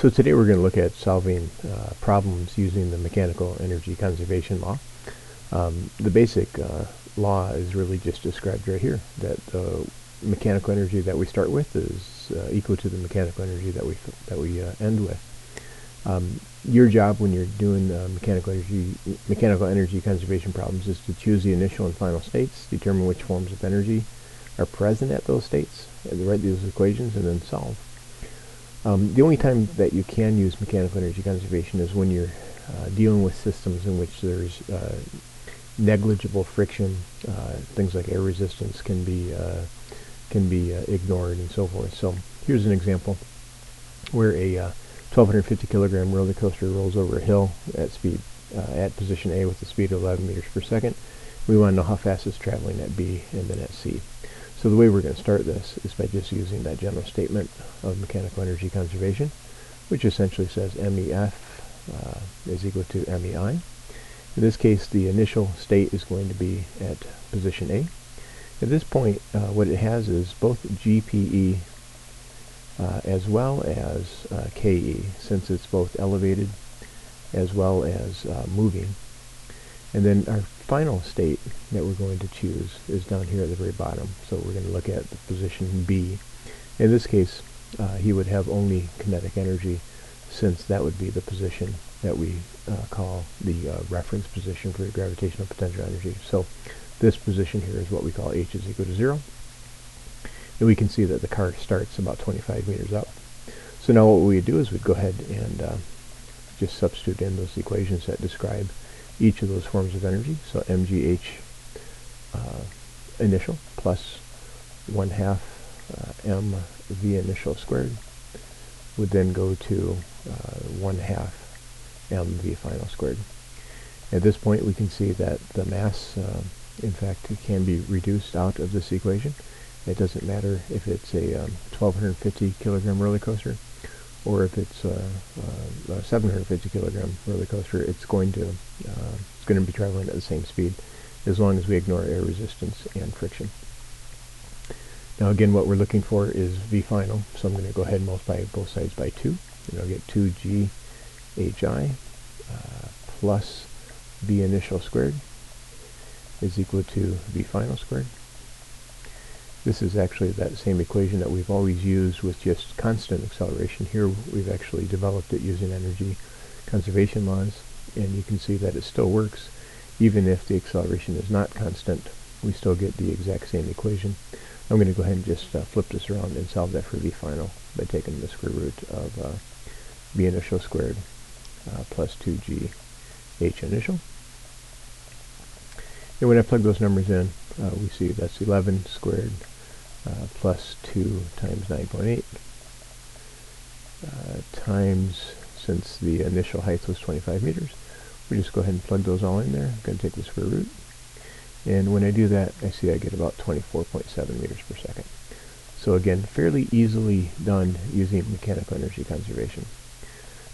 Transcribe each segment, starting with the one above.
So today we're going to look at solving problems using the mechanical energy conservation law. The basic law is really just described right here, that the mechanical energy that we start with is equal to the mechanical energy that we end with. Your job when you're doing mechanical energy conservation problems is to choose the initial and final states, determine which forms of energy are present at those states, and write those equations, and then solve. The only time that you can use mechanical energy conservation is when you're dealing with systems in which there's negligible friction. Things like air resistance can be ignored and so forth. So here's an example where a 1,250 kilogram roller coaster rolls over a hill at position A with a speed of 11 meters per second. We want to know how fast it's traveling at B and then at C. So the way we're going to start this is by just using that general statement of mechanical energy conservation, which essentially says MEF is equal to MEI. In this case, the initial state is going to be at position A. At this point, what it has is both GPE as well as KE, since it's both elevated as well as moving. And then our final state that we're going to choose is down here at the very bottom. So we're going to look at the position B. In this case, he would have only kinetic energy, since that would be the position that we call the reference position for gravitational potential energy. So this position here is what we call H is equal to 0. And we can see that the car starts about 25 meters up. So now what we would do is we'd go ahead and just substitute in those equations that describe each of those forms of energy. So mgh initial plus 1/2 mv initial squared would then go to 1/2 mv final squared. At this point we can see that the mass in fact can be reduced out of this equation. It doesn't matter if it's a 1,250 kilogram roller coaster or if it's a 750 kilogram roller coaster. It's going to be traveling at the same speed, as long as we ignore air resistance and friction. Now again, what we're looking for is V final, so I'm going to go ahead and multiply both sides by 2, and I'll get 2GHI plus V initial squared is equal to V final squared. This is actually that same equation that we've always used with just constant acceleration. Here we've actually developed it using energy conservation laws, and you can see that it still works. Even if the acceleration is not constant, we still get the exact same equation. I'm going to go ahead and just flip this around and solve that for V final by taking the square root of V initial squared plus 2G H initial. And when I plug those numbers in, we see that's 11 squared plus 2 times 9.8 times, since the initial height was 25 meters, we just go ahead and plug those all in there. I'm going to take the square root, and when I do that, I see I get about 24.7 meters per second. So again, fairly easily done using mechanical energy conservation.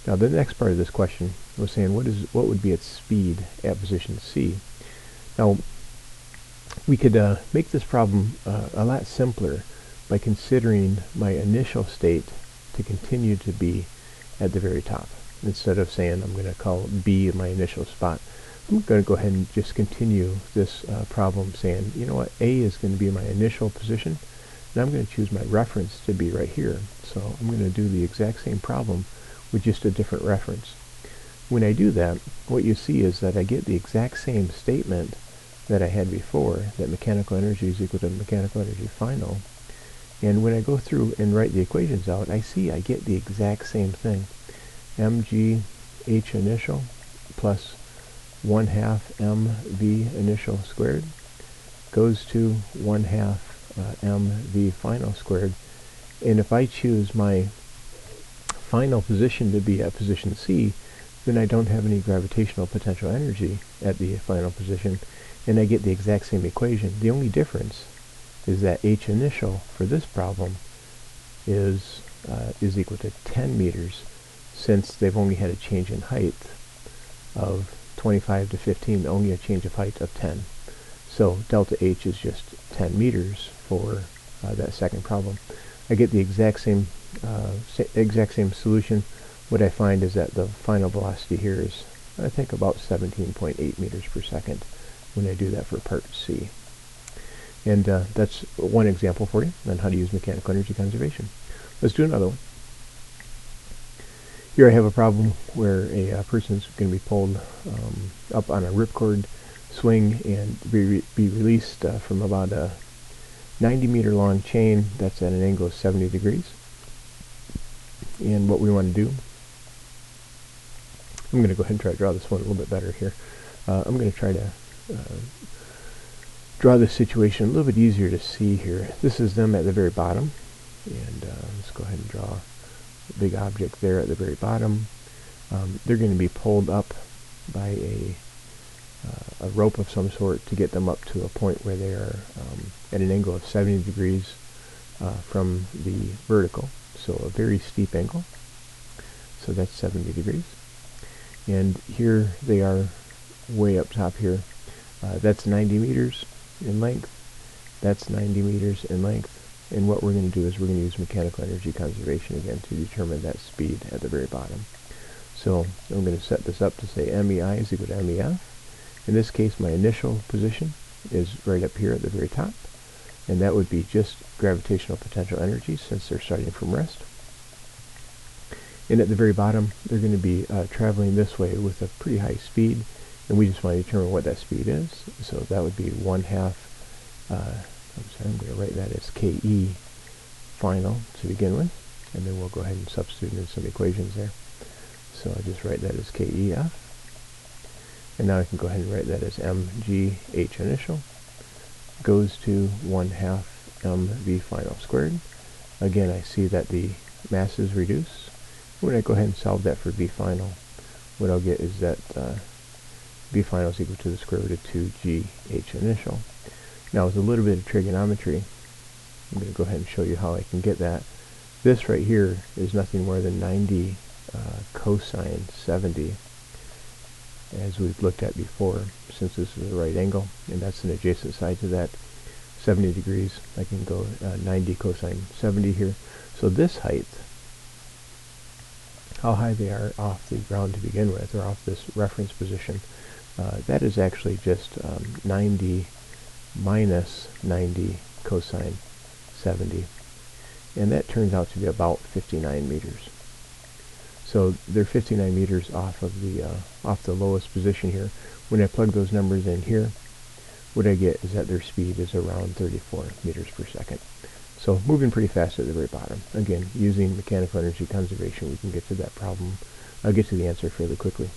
Now the next part of this question was saying what would be its speed at position C. Now we could make this problem a lot simpler by considering my initial state to continue to be at the very top. Instead of saying I'm going to call B my initial spot, I'm going to go ahead and just continue this problem saying, you know what, A is going to be my initial position, and I'm going to choose my reference to be right here. So I'm going to do the exact same problem with just a different reference. When I do that, what you see is that I get the exact same statement that I had before, that mechanical energy is equal to mechanical energy final. And when I go through and write the equations out, I see I get the exact same thing. mg h initial plus 1/2 mv initial squared goes to 1/2 mv final squared. And if I choose my final position to be at position C, then I don't have any gravitational potential energy at the final position, and I get the exact same equation. The only difference is that H initial for this problem is equal to 10 meters, since they've only had a change in height of 25 to 15, only a change of height of 10. So delta H is just 10 meters for that second problem. I get the exact same solution what I find is that the final velocity here is, I think, about 17.8 meters per second when I do that for part C. And that's one example for you on how to use mechanical energy conservation. Let's do another one. Here I have a problem where a person's going to be pulled up on a ripcord swing and be released from about a 90-meter long chain that's at an angle of 70 degrees. And what we want to do, I'm going to go ahead and try to draw this one a little bit better here. I'm going to try to draw this situation a little bit easier to see here. This is them at the very bottom, and let's go ahead and draw a big object there at the very bottom. They're going to be pulled up by a rope of some sort to get them up to a point where they are at an angle of 70 degrees from the vertical, so a very steep angle. So that's 70 degrees. And here they are way up top here. That's 90 meters in length. That's 90 meters in length. And what we're going to do is we're going to use mechanical energy conservation again to determine that speed at the very bottom. So I'm going to set this up to say MEI is equal to MEF. In this case, my initial position is right up here at the very top, and that would be just gravitational potential energy since they're starting from rest. And at the very bottom, they're going to be traveling this way with a pretty high speed, and we just want to determine what that speed is. So that would be 1/2, I'm going to write that as KE final to begin with, and then we'll go ahead and substitute in some equations there. So I just write that as KEF, and now I can go ahead and write that as MGH initial goes to 1/2 mv final squared. Again, I see that the masses reduce. When I go ahead and solve that for V final, what I'll get is that V final is equal to the square root of 2GH initial. Now with a little bit of trigonometry, I'm going to go ahead and show you how I can get that. This right here is nothing more than 90 cosine 70, as we've looked at before, since this is a right angle, and that's an adjacent side to that 70 degrees. I can go 90 cosine 70 here. So this height, how high they are off the ground to begin with, or off this reference position, that is actually just 90 minus 90 cosine 70, and that turns out to be about 59 meters. So they're 59 meters off of the lowest position here. When I plug those numbers in here, what I get is that their speed is around 34 meters per second. So moving pretty fast at the very bottom. Again, using mechanical energy conservation, we can get to that problem, get to the answer fairly quickly.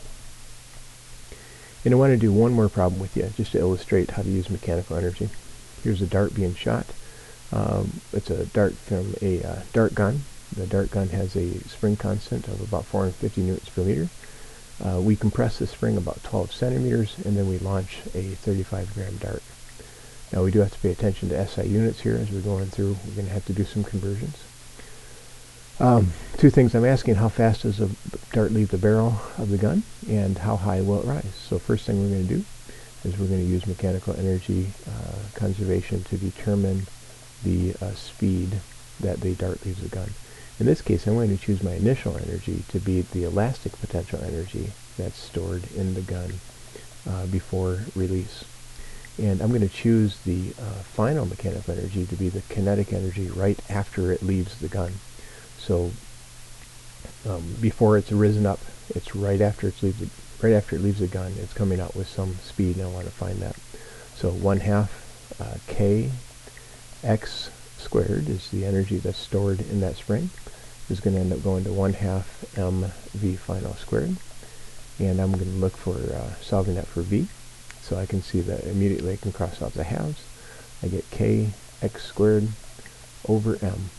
And I want to do one more problem with you, just to illustrate how to use mechanical energy. Here's a dart being shot. It's a dart from a dart gun. The dart gun has a spring constant of about 450 newtons per meter. We compress the spring about 12 centimeters, and then we launch a 35-gram dart. Now we do have to pay attention to SI units here as we're going through. We're going to have to do some conversions. Two things I'm asking: how fast does a dart leave the barrel of the gun, and how high will it rise? So first thing we're going to do is we're going to use mechanical energy conservation to determine the speed that the dart leaves the gun. In this case, I'm going to choose my initial energy to be the elastic potential energy that's stored in the gun before release. And I'm going to choose the final mechanical energy to be the kinetic energy right after it leaves the gun. So before it's risen up, it's right after it leaves the gun, it's coming out with some speed, and I want to find that. So 1/2 k x squared is the energy that's stored in that spring. Is going to end up going to 1/2 mv final squared, and I'm going to look for solving that for v. So I can see that immediately I can cross out the halves. I get k x squared over m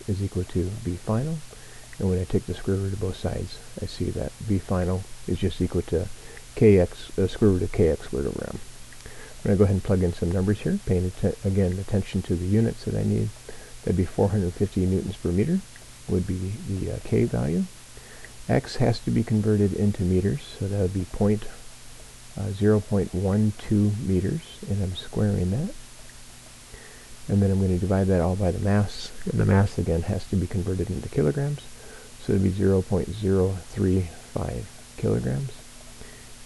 is equal to v final, and when I take the square root of both sides, I see that v final is just equal to square root of kx squared over m. I'm going to go ahead and plug in some numbers here, paying again attention to the units that I need. That'd be 450 newtons per meter would be the k value. X has to be converted into meters, so that would be 0.12 meters, and I'm squaring that. And then I'm going to divide that all by the mass, and the mass again has to be converted into kilograms. So so it'd be 0.035 kilograms.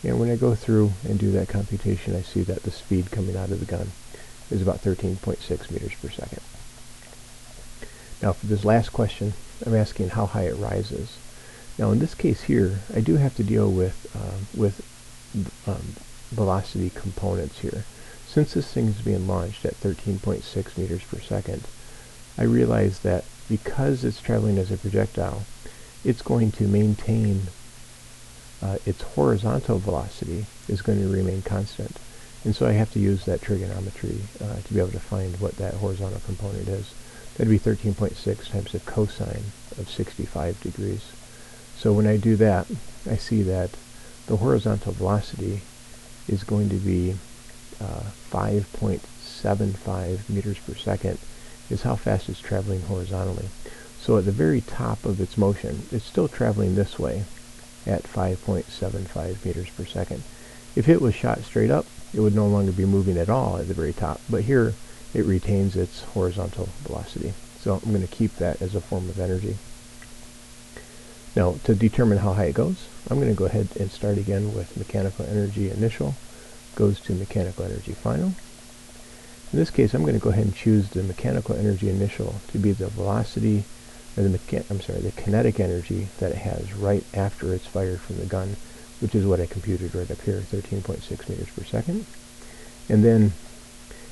And when I go through and do that computation, I see that the speed coming out of the gun is about 13.6 meters per second. Now for this last question, I'm asking how high it rises. Now in this case here, I do have to deal with velocity components here. Since this thing is being launched at 13.6 meters per second, I realize that because it's traveling as a projectile, it's going to maintain its horizontal velocity is going to remain constant. And so I have to use that trigonometry to be able to find what that horizontal component is. That'd be 13.6 times the cosine of 65 degrees. So when I do that, I see that the horizontal velocity is going to be 5.75 meters per second is how fast it's traveling horizontally. So at the very top of its motion, it's still traveling this way at 5.75 meters per second. If it was shot straight up, it would no longer be moving at all at the very top. But here, it retains its horizontal velocity. So I'm going to keep that as a form of energy. Now, to determine how high it goes, I'm going to go ahead and start again with mechanical energy initial goes to mechanical energy final. In this case, I'm going to go ahead and choose the mechanical energy initial to be the velocity, or the kinetic energy that it has right after it's fired from the gun, which is what I computed right up here, 13.6 meters per second. And then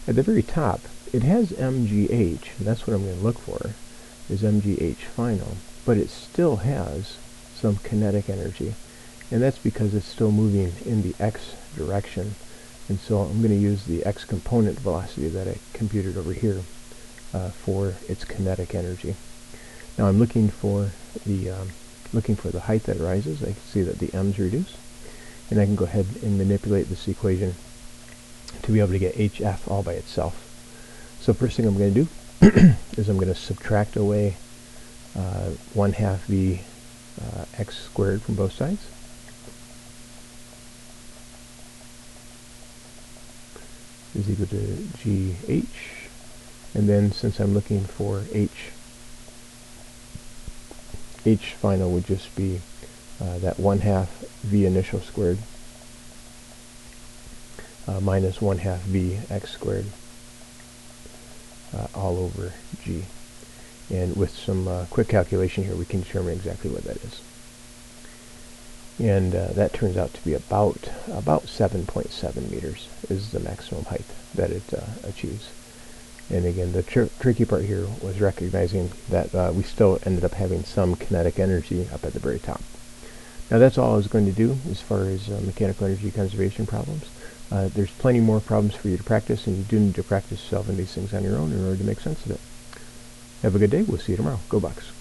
at the very top, it has MGH, and that's what I'm going to look for, is MGH final, but it still has some kinetic energy, and that's because it's still moving in the x direction. And so I'm going to use the x component velocity that I computed over here for its kinetic energy. Now I'm looking for the height that rises. I can see that the m's reduce, and I can go ahead and manipulate this equation to be able to get hf all by itself. So first thing I'm going to do is I'm going to subtract away 1/2 v x squared from both sides. Is equal to gh, and then since I'm looking for h final would just be that 1/2 v initial squared minus 1/2 v x squared all over g. And with some quick calculation here, we can determine exactly what that is. And that turns out to be about 7.7 meters is the maximum height that it achieves. And again, the tricky part here was recognizing that we still ended up having some kinetic energy up at the very top. Now that's all I was going to do as far as mechanical energy conservation problems. There's plenty more problems for you to practice, and you do need to practice solving these things on your own in order to make sense of it. Have a good day. We'll see you tomorrow. Go Bucks.